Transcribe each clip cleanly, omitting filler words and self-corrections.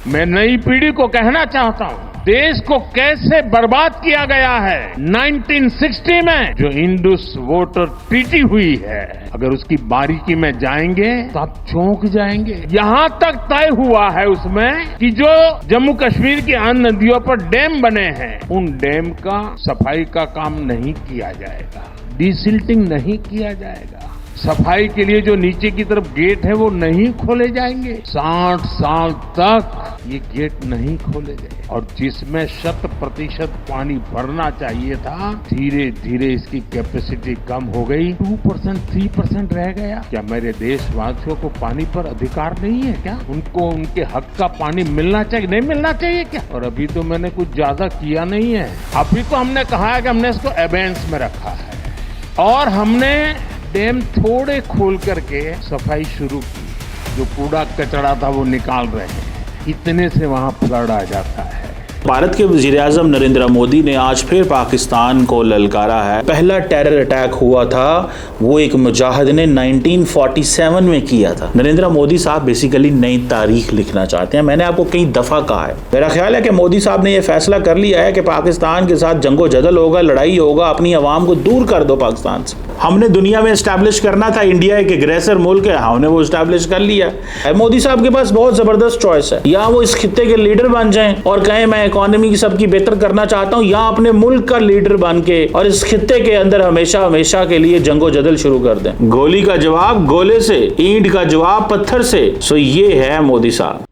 मैं नई पीढ़ी को कहना चाहता हूं, देश को कैसे बर्बाद किया गया है 1960 में जो इंडस वाटर ट्रीटी हुई है, अगर उसकी बारीकी में जाएंगे तो आप चौंक जाएंगे। यहां तक तय हुआ है उसमें कि जो जम्मू कश्मीर की अन्य नदियों पर डैम बने हैं, उन डैम का सफाई का काम नहीं किया जाएगा, डिसिल्टिंग नहीं किया जाएगा, सफाई के लिए जो नीचे की तरफ गेट है वो नहीं खोले जाएंगे। 60 साल तक ये गेट नहीं खोले गए और जिसमें 100% पानी भरना चाहिए था, धीरे धीरे इसकी कैपेसिटी कम हो गई, 2% 3% रह गया। क्या मेरे देशवासियों को पानी पर अधिकार नहीं है क्या? उनको उनके हक का पानी मिलना चाहिए, नहीं मिलना चाहिए क्या? और अभी तो मैंने कुछ ज्यादा किया नहीं है, अभी तो हमने कहा है कि हमने इसको एबेंस में रखा है और हमने डैम थोड़े खोल करके सफाई शुरू की, जो कूड़ा कचरा था वो निकाल रहे हैं, इतने से वहां फ्लड आ जाता है। भारत के वज़ीर-ए-आज़म नरेंद्र मोदी ने आज फिर पाकिस्तान को ललकारा है। पहला टेरर अटैक हुआ था वो एक मुजाहिद ने 1947 में किया था। नरेंद्र मोदी साहब बेसिकली नई तारीख लिखना चाहते हैं। मैंने आपको कई दफ़ा कहा है, मेरा ख्याल है कि मोदी साहब ने यह फैसला कर लिया है कि पाकिस्तान के साथ जंगो जदल होगा, लड़ाई होगा, अपनी आवाम को दूर कर दो पाकिस्तान से। हमने दुनिया में इस्टेब्लिश करना था इंडिया एक एग्रेसर मुल्क है, हमने वो इस्टेब्लिश कर लिया है। मोदी साहब के पास बहुत जबरदस्त चॉइस है, या वो इस खित्ते के लीडर बन जाएं और कहें मैं इकोनॉमी की सबकी बेहतर करना चाहता हूं, या अपने मुल्क का लीडर बन के और इस खित्ते के अंदर हमेशा हमेशा के लिए जंगो जदल शुरू कर दें। गोली का जवाब गोले से, ईंट का जवाब पत्थर से। सो ये है मोदी साहब।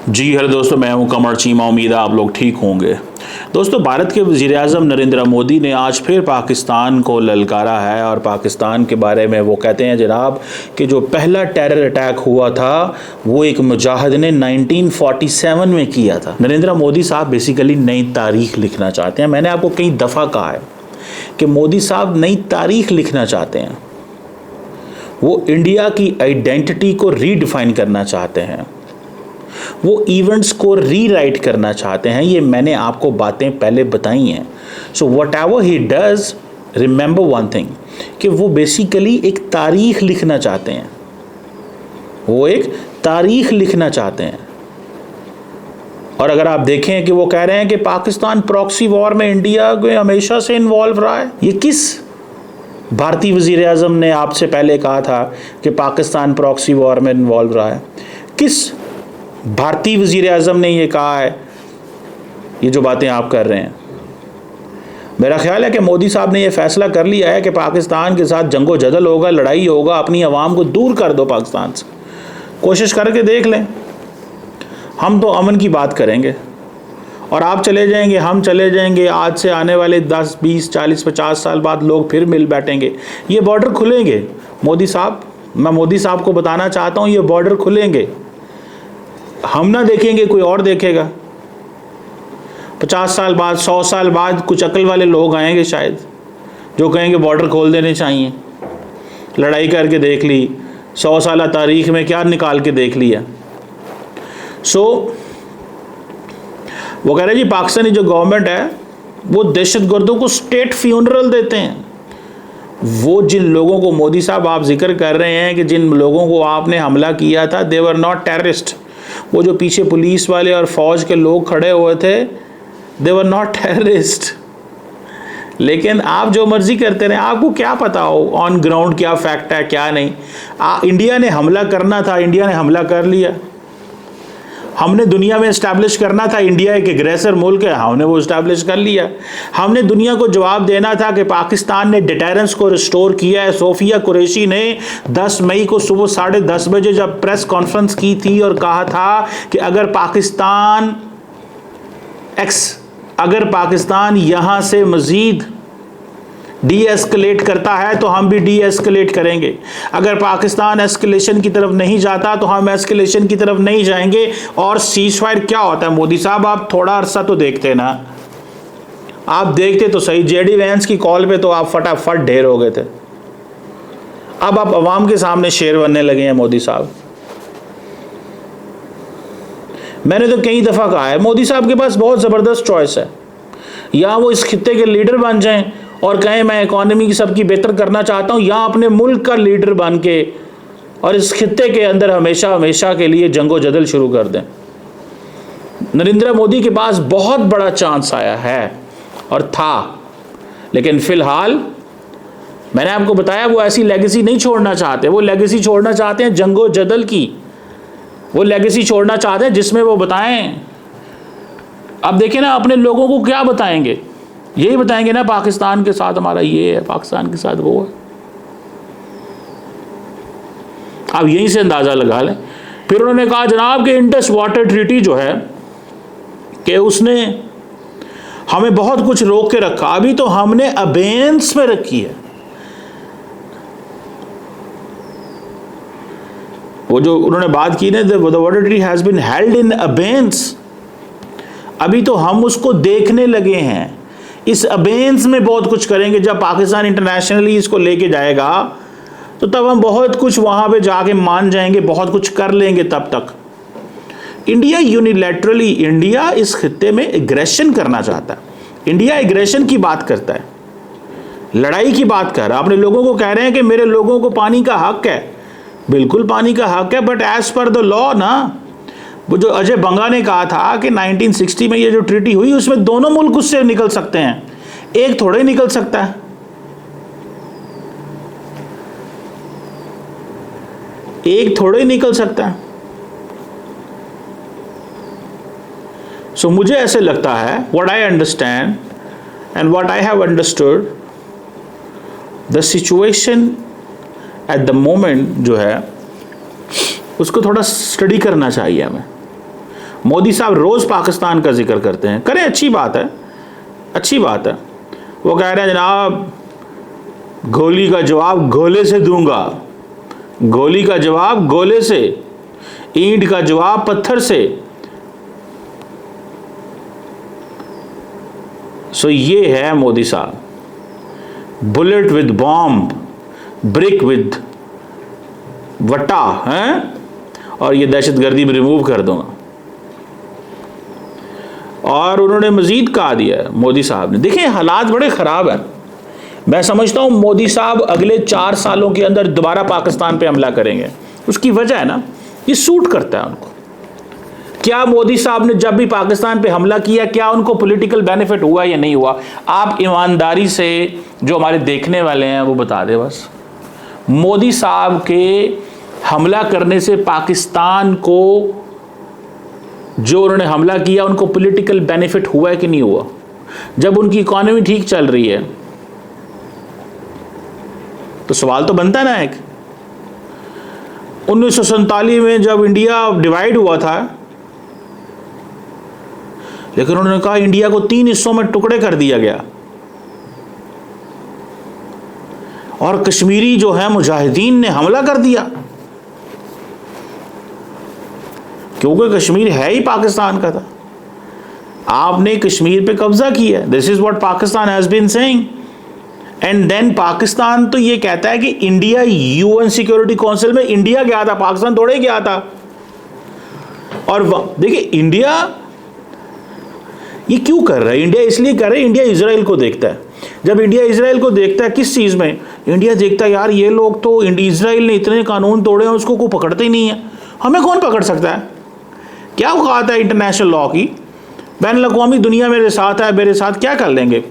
जी हेलो दोस्तों, मैं हूं कमर चीमा। उम्मीद है आप लोग ठीक होंगे। दोस्तों, भारत के वज़ीर-ए-आज़म नरेंद्र मोदी ने आज फिर पाकिस्तान को ललकारा है और पाकिस्तान के बारे में वो कहते हैं जनाब कि जो पहला टेरर अटैक हुआ था वो एक मुजाहिद ने 1947 में किया था। नरेंद्र मोदी साहब बेसिकली नई तारीख लिखना चाहते हैं। मैंने आपको कई दफ़ा कहा है कि मोदी साहब नई तारीख लिखना चाहते हैं, वो इंडिया की आइडेंटिटी को रीडिफाइन करना चाहते हैं, वो इवेंट्स को रीराइट करना चाहते हैं। ये मैंने आपको बातें पहले बताई हैं। So what ever he does, remember one thing कि वो बेसिकली एक तारीख लिखना चाहते हैं, वो एक तारीख लिखना चाहते हैं। और अगर आप देखें कि वो कह रहे हैं कि पाकिस्तान प्रॉक्सी वॉर में इंडिया को हमेशा से इन्वॉल्व रहा है, ये किस भारतीय वज़ीर-ए-आज़म ने आपसे पहले कहा था कि पाकिस्तान प्रॉक्सी वॉर में इन्वॉल्व रहा है? किस भारतीय वज़ीर-ए-आज़म ने ये कहा है? ये जो बातें आप कर रहे हैं, मेरा ख्याल है कि मोदी साहब ने ये फैसला कर लिया है कि पाकिस्तान के साथ जंगो जदल होगा, लड़ाई होगा, अपनी आवाम को दूर कर दो पाकिस्तान से। कोशिश करके देख लें, हम तो अमन की बात करेंगे और आप चले जाएंगे, हम चले जाएंगे। आज से आने वाले 10, 20, 40, 50 साल बाद लोग फिर मिल बैठेंगे, ये बॉर्डर खुलेंगे। मोदी साहब, मैं मोदी साहब को बताना चाहता हूँ, ये बॉर्डर खुलेंगे। हम ना देखेंगे, कोई और देखेगा। 50 साल बाद, 100 साल बाद कुछ अकल वाले लोग आएंगे शायद, जो कहेंगे बॉर्डर खोल देने चाहिए। लड़ाई करके देख ली, 100 साल तारीख में क्या निकाल के देख लिया। सो वो कह रहे जी पाकिस्तानी जो गवर्नमेंट है वो दहशतगर्दों को स्टेट फ्यूनरल देते हैं। वो जिन लोगों को मोदी साहब आप जिक्र कर रहे हैं कि जिन लोगों को आपने हमला किया था, दे वर नॉट टेररिस्ट। वो जो पीछे पुलिस वाले और फौज के लोग खड़े हुए थे, दे वर नॉट टेररिस्ट। लेकिन आप जो मर्जी करते रहे, आपको क्या पता हो ऑन ग्राउंड क्या फैक्ट है क्या नहीं। इंडिया ने हमला करना था, इंडिया ने हमला कर लिया। हमने दुनिया में इस्टेब्लिश करना था इंडिया एक एग्रेसर मुल्क है, हमने वो इस्टेब्लिश कर लिया। हमने दुनिया को जवाब देना था कि पाकिस्तान ने डिटेरेंस को रिस्टोर किया है। सोफिया कुरैशी ने 10 मई को सुबह 10:30 बजे जब प्रेस कॉन्फ्रेंस की थी और कहा था कि अगर पाकिस्तान यहाँ से मज़ीद डी एस्केलेट करता है तो हम भी डी एस्केलेट करेंगे। अगर पाकिस्तान एस्केलेशन की तरफ नहीं जाता तो हम एस्केलेशन की तरफ नहीं जाएंगे। और सीज फायर क्या होता है? मोदी साहब, आप थोड़ा अरसा तो देखते ना, आप देखते तो सही। जेडी वैंस की कॉल पे तो आप फटाफट ढेर हो गए थे। अब आप अवाम के सामने शेर बनने लगे हैं मोदी साहब। मैंने तो कई दफ़ा कहा है, मोदी साहब के पास बहुत ज़बरदस्त चॉइस है। या वो इस खित्ते के लीडर बन जाएं और कहें मैं इकॉनमी की सबकी बेहतर करना चाहता हूं, या अपने मुल्क का लीडर बन के और इस खित्ते के अंदर हमेशा हमेशा के लिए जंगो जदल शुरू कर दें। नरेंद्र मोदी के पास बहुत बड़ा चांस आया है और था, लेकिन फिलहाल मैंने आपको बताया वो ऐसी लेगेसी नहीं छोड़ना चाहते। वो लेगेसी छोड़ना चाहते हैं जंगो जदल की। वो लेगेसी छोड़ना चाहते हैं जिसमें वो बताएं, अब देखिए ना अपने लोगों को क्या बताएंगे, यही बताएंगे ना पाकिस्तान के साथ हमारा ये है, पाकिस्तान के साथ वो है। आप यहीं से अंदाजा लगा लें। फिर उन्होंने कहा जनाब कि इंडस वाटर ट्रीटी जो है कि उसने हमें बहुत कुछ रोक के रखा, अभी तो हमने अबेंस में रखी है। वो जो उन्होंने बात की ना, the water treaty has been held in abeyance, अभी तो हम उसको देखने लगे हैं। इस अबेंस में बहुत कुछ करेंगे। जब पाकिस्तान इंटरनेशनली इसको लेके जाएगा तो तब हम बहुत कुछ वहां पे जाके मान जाएंगे, बहुत कुछ कर लेंगे। तब तक इंडिया यूनिलैटरली, इंडिया इस खित्ते में एग्रेशन करना चाहता है। इंडिया एग्रेशन की बात करता है, लड़ाई की बात कर रहा है। अपने लोगों को कह रहे हैं कि मेरे लोगों को पानी का हक है। बिल्कुल पानी का हक है, but as per the law ना। वो जो अजय बंगा ने कहा था कि 1960 में ये जो ट्रीटी हुई उसमें दोनों मुल्क उससे निकल सकते हैं, एक थोड़े निकल सकता है। एक थोड़े निकल सकता है। सो मुझे ऐसे लगता है, what I understand and what I have understood, the situation at the moment जो है उसको थोड़ा स्टडी करना चाहिए हमें। मोदी साहब रोज पाकिस्तान का जिक्र करते हैं, करें, अच्छी बात है, अच्छी बात है। वो कह रहे हैं जनाब गोली का जवाब गोले से दूंगा, गोली का जवाब गोले से, ईंट का जवाब पत्थर से। सो ये है मोदी साहब, bullet with bomb, brick with वटा हैं, और ये दहशतगर्दी में रिमूव कर दूंगा। और उन्होंने मजीद कहा दिया मोदी साहब ने, देखिए हालात बड़े ख़राब हैं। मैं समझता हूँ मोदी साहब अगले 4 सालों के अंदर दोबारा पाकिस्तान पे हमला करेंगे। उसकी वजह है ना, ये सूट करता है उनको। क्या मोदी साहब ने जब भी पाकिस्तान पे हमला किया, क्या उनको पॉलिटिकल बेनिफिट हुआ या नहीं हुआ? आप ईमानदारी से जो हमारे देखने वाले हैं वो बता दें बस। मोदी साहब के हमला करने से पाकिस्तान को, जो उन्होंने हमला किया, उनको पॉलिटिकल बेनिफिट हुआ है कि नहीं हुआ? जब उनकी इकॉनमी ठीक चल रही है तो सवाल तो बनता ना एक। 1947 में जब इंडिया डिवाइड हुआ था, लेकिन उन्होंने कहा इंडिया को 3 हिस्सों में टुकड़े कर दिया गया, और कश्मीरी जो है मुजाहिदीन ने हमला कर दिया, क्योंकि कश्मीर है ही पाकिस्तान का था। आपने कश्मीर पे कब्जा किया। This is what Pakistan has been saying. And then Pakistan तो ये कहता है कि इंडिया यूएन सिक्योरिटी काउंसिल में इंडिया गया था, पाकिस्तान थोड़े गया था। और देखिए इंडिया ये क्यों कर रहा है? इंडिया इसलिए कर रहा है, इंडिया इजराइल को देखता है। जब इंडिया इजराइल को देखता है, किस चीज़ में? इंडिया देखता है यार ये लोग तो, इजराइल ने इतने कानून तोड़े हैं, उसको कोई पकड़ते ही नहीं है, हमें कौन पकड़ सकता है? क्या औकात है इंटरनेशनल लॉ की? बैन अवी दुनिया मेरे साथ है, मेरे साथ क्या कर लेंगे?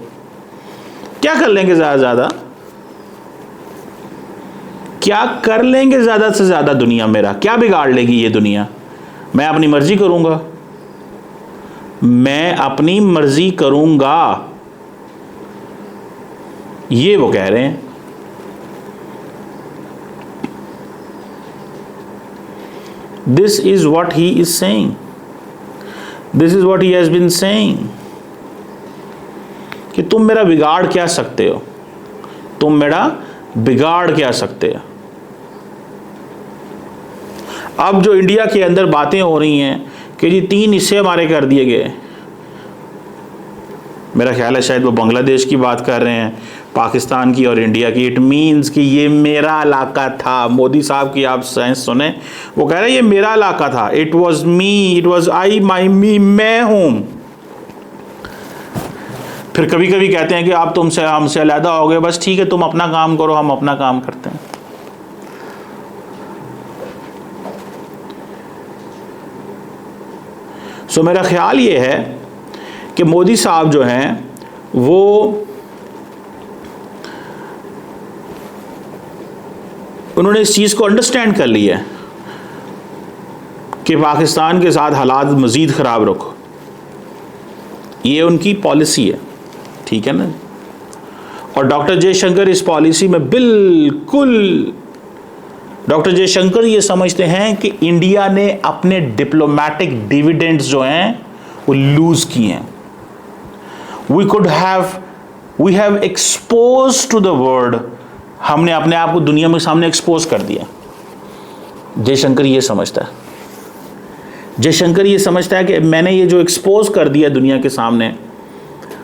क्या कर लेंगे ज़्यादा से ज़्यादा? क्या कर लेंगे ज़्यादा से ज़्यादा? दुनिया मेरा क्या बिगाड़ लेगी ये दुनिया? मैं अपनी मर्जी करूँगा, मैं अपनी मर्जी करूँगा, ये वो कह रहे हैं। This is what he is saying. This is what he has been saying. कि तुम मेरा बिगाड़ क्या सकते हो? तुम मेरा बिगाड़ क्या सकते हो? अब जो इंडिया के अंदर बातें हो रही हैं कि जी 3 हिस्से हमारे कर दिए गए, मेरा ख्याल है शायद वो बांग्लादेश की बात कर रहे हैं, पाकिस्तान की और इंडिया की। इट मीन्स कि ये मेरा इलाका था। मोदी साहब की आप सेंस सुने, वो कह रहे हैं ये मेरा इलाका था। It was me, it was I, my, me, मैं हूं। फिर कभी कभी कहते हैं कि आप तुमसे हमसे अलहदा हो गए, बस ठीक है तुम अपना काम करो, हम अपना काम करते हैं। सो मेरा ख्याल ये है कि मोदी साहब जो हैं वो उन्होंने इस चीज़ को अंडरस्टैंड कर लिया है कि पाकिस्तान के साथ हालात मज़ीद ख़राब रखो, ये उनकी पॉलिसी है, ठीक है ना। और डॉक्टर जयशंकर इस पॉलिसी में बिल्कुल, डॉक्टर जयशंकर ये समझते हैं कि इंडिया ने अपने डिप्लोमेटिक डिविडेंड्स जो हैं वो लूज़ किए हैं। We have expose to the world, हमने अपने आप को दुनिया में सामने एक्सपोज कर दिया। जयशंकर ये समझता है, जयशंकर ये समझता है कि मैंने ये जो एक्सपोज कर दिया दुनिया के सामने,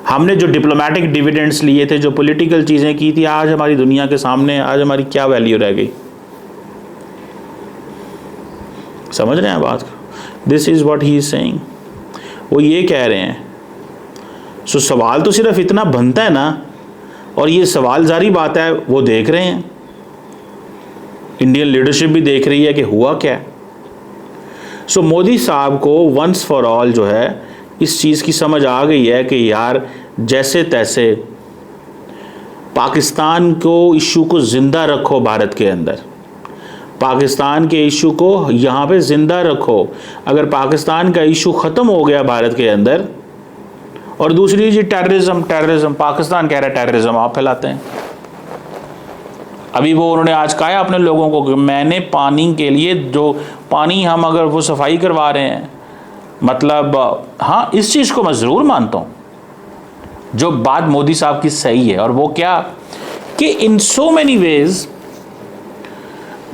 हमने जो डिप्लोमेटिक डिविडेंड्स लिए थे, जो पॉलिटिकल चीज़ें की थी, आज हमारी दुनिया के सामने, आज हमारी क्या वैल्यू रह गई। समझ रहे हैं बात को? This is what he is saying. वो ये कह रहे हैं। सो सवाल तो सिर्फ इतना बनता है ना, और ये सवाल जारी बात है, वो देख रहे हैं, इंडियन लीडरशिप भी देख रही है कि हुआ क्या है। सो मोदी साहब को वंस फॉर ऑल जो है इस चीज़ की समझ आ गई है कि यार जैसे तैसे पाकिस्तान को इशू को ज़िंदा रखो, भारत के अंदर पाकिस्तान के इशू को यहाँ पे ज़िंदा रखो। अगर पाकिस्तान का इशू ख़त्म हो गया भारत के अंदर, और दूसरी चीज़ टेररिज्म, पाकिस्तान कह रहा है टेररिज्म आप फैलाते हैं। अभी वो उन्होंने आज कहा है अपने लोगों को कि मैंने पानी के लिए, जो पानी हम अगर वो सफाई करवा रहे हैं, मतलब हाँ इस चीज़ को मैं ज़रूर मानता हूँ, जो बात मोदी साहब की सही है। और वो क्या कि इन सो मैनी वेज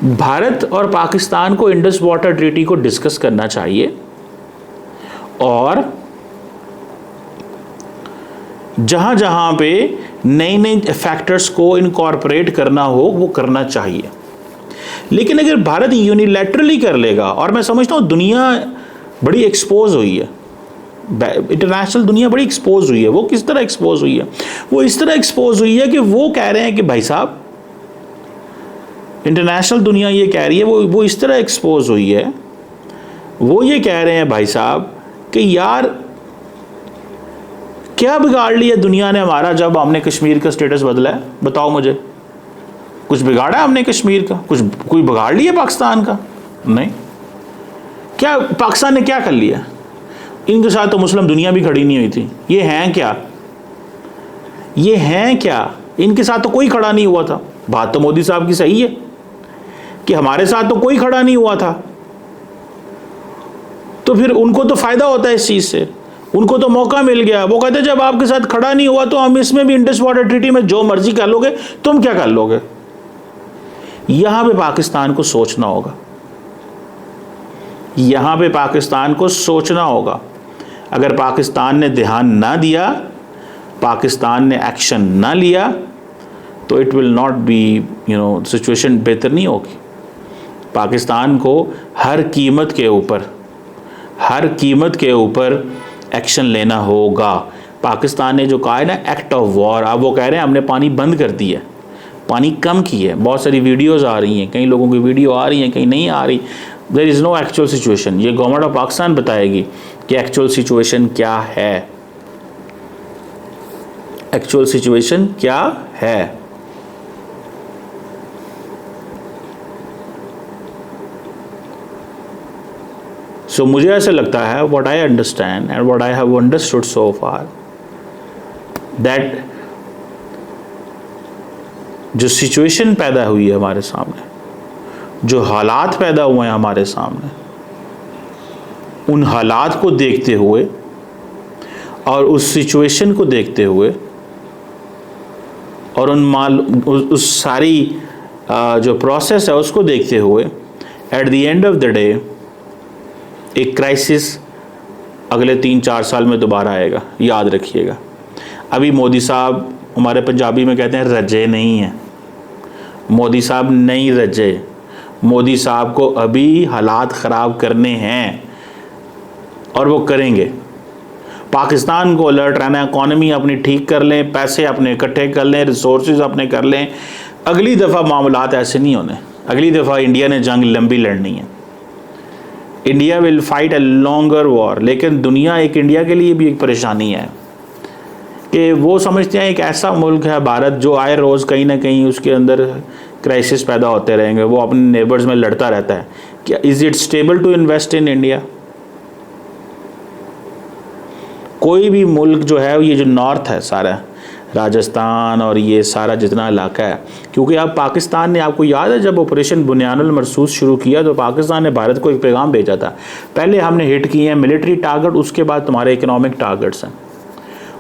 भारत और पाकिस्तान को इंडस वाटर ट्रीटी को डिस्कस करना चाहिए, और जहां जहां पे नई नई फैक्टर्स को इनकॉर्पोरेट करना हो वो करना चाहिए। लेकिन अगर भारत यूनिलैटरली कर लेगा, और मैं समझता हूं दुनिया बड़ी एक्सपोज हुई है, इंटरनेशनल दुनिया बड़ी एक्सपोज हुई है। वो किस तरह एक्सपोज हुई है? वो इस तरह एक्सपोज हुई है कि वो कह रहे हैं कि भाई साहब, इंटरनेशनल दुनिया ये कह रही है, वो इस तरह एक्सपोज हुई है, वो ये कह रहे हैं भाई साहब कि यार क्या बिगाड़ लिया दुनिया ने हमारा जब हमने कश्मीर का स्टेटस बदला है? बताओ मुझे, कुछ बिगाड़ा है हमने कश्मीर का? कोई बिगाड़ लिया पाकिस्तान का? नहीं। क्या पाकिस्तान ने क्या कर लिया? इनके साथ तो मुस्लिम दुनिया भी खड़ी नहीं हुई थी। ये हैं क्या? ये हैं क्या? इनके साथ तो कोई खड़ा नहीं हुआ था। बात तो मोदी साहब की सही है कि हमारे साथ तो कोई खड़ा नहीं हुआ था, तो फिर उनको तो फायदा होता है इस चीज से, उनको तो मौका मिल गया। वो कहते जब आपके साथ खड़ा नहीं हुआ तो हम इसमें भी इंडस वाटर ट्रीटी में जो मर्जी कर लोगे, तुम क्या कर लोगे? यहां पे पाकिस्तान को सोचना होगा, यहां पे पाकिस्तान को सोचना होगा। अगर पाकिस्तान ने ध्यान ना दिया, पाकिस्तान ने एक्शन ना लिया, तो it will not be situation बेहतर नहीं होगी। पाकिस्तान को हर कीमत के ऊपर एक्शन लेना होगा। पाकिस्तान ने जो कहा है ना, एक्ट ऑफ वॉर, अब वो कह रहे हैं हमने पानी बंद कर दिया, पानी कम की है। बहुत सारी वीडियोस आ रही हैं, कई लोगों की वीडियो आ रही हैं, कहीं नहीं आ रही। There is no actual situation. ये गवर्नमेंट ऑफ पाकिस्तान बताएगी कि एक्चुअल सिचुएशन क्या है, एक्चुअल सिचुएशन क्या है। सो मुझे ऐसा लगता है, what I understand and what I have understood so far, that जो सिचुएशन पैदा हुई है हमारे सामने, जो हालात पैदा हुए हैं हमारे सामने, उन हालात को देखते हुए और उस सिचुएशन को देखते हुए और उस सारी जो प्रोसेस है उसको देखते हुए, at the end of the day एक क्राइसिस अगले 3-4 साल में दोबारा आएगा, याद रखिएगा। अभी मोदी साहब हमारे पंजाबी में कहते हैं रजे नहीं है। मोदी साहब नहीं रजे। मोदी साहब को अभी हालात ख़राब करने हैं और वो करेंगे। पाकिस्तान को अलर्ट रहना, इकॉनमी अपनी ठीक कर लें, पैसे अपने इकट्ठे कर लें, रिसोर्सेज अपने कर लें। अगली दफ़ा मामलात ऐसे नहीं होने। अगली दफ़ा इंडिया ने जंग लंबी लड़नी है। India will fight a longer war. लेकिन दुनिया एक इंडिया के लिए भी एक परेशानी है कि वो समझते हैं एक ऐसा मुल्क है भारत जो आए रोज़ कहीं ना कहीं उसके अंदर क्राइसिस पैदा होते रहेंगे। वो अपने नेबर्स में लड़ता रहता है। क्या is it stable to invest in India? कोई भी मुल्क जो है, ये जो नॉर्थ है सारा, राजस्थान और ये सारा जितना इलाका है, क्योंकि अब पाकिस्तान ने, आपको याद है जब ऑपरेशन बुनियानुल मरसूस शुरू किया तो पाकिस्तान ने भारत को एक पैगाम भेजा था, पहले हमने हिट किए हैं मिलिट्री टारगेट, उसके बाद तुम्हारे इकोनॉमिक टारगेट्स हैं।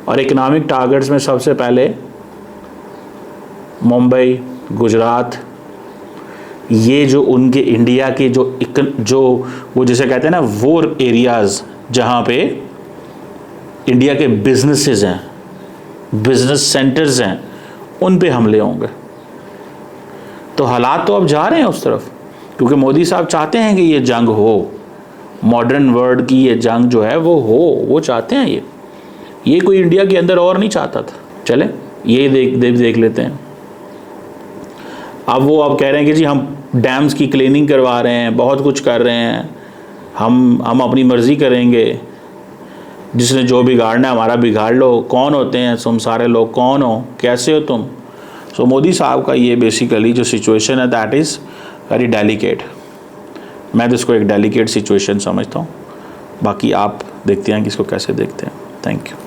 और इकोनॉमिक टारगेट्स में सबसे पहले मुंबई, गुजरात, ये जो उनके इंडिया के जो वो जैसे कहते हैं ना वॉर एरियाज़, जहाँ पे इंडिया के बिजनेसेस हैं, बिजनेस सेंटर्स हैं, उन पे हमले होंगे। तो हालात तो अब जा रहे हैं उस तरफ, क्योंकि मोदी साहब चाहते हैं कि ये जंग हो, मॉडर्न वर्ल्ड की ये जंग जो है वो हो, वो चाहते हैं। ये कोई इंडिया के अंदर और नहीं चाहता था। चले ये देख लेते हैं। अब वो अब कह रहे हैं कि जी हम डैम्स की क्लीनिंग करवा रहे हैं, बहुत कुछ कर रहे हैं, हम अपनी मर्ज़ी करेंगे, जिसने जो बिगाड़ना है हमारा बिगाड़ लो। कौन होते हैं तुम सारे लोग, कौन हो, कैसे हो तुम? सो मोदी साहब का ये बेसिकली जो सिचुएशन है दैट इज़ वेरी डेलिकेट। मैं तो इसको एक डेलिकेट सिचुएशन समझता हूँ। बाकी आप देखते हैं कि इसको कैसे देखते हैं। Thank you.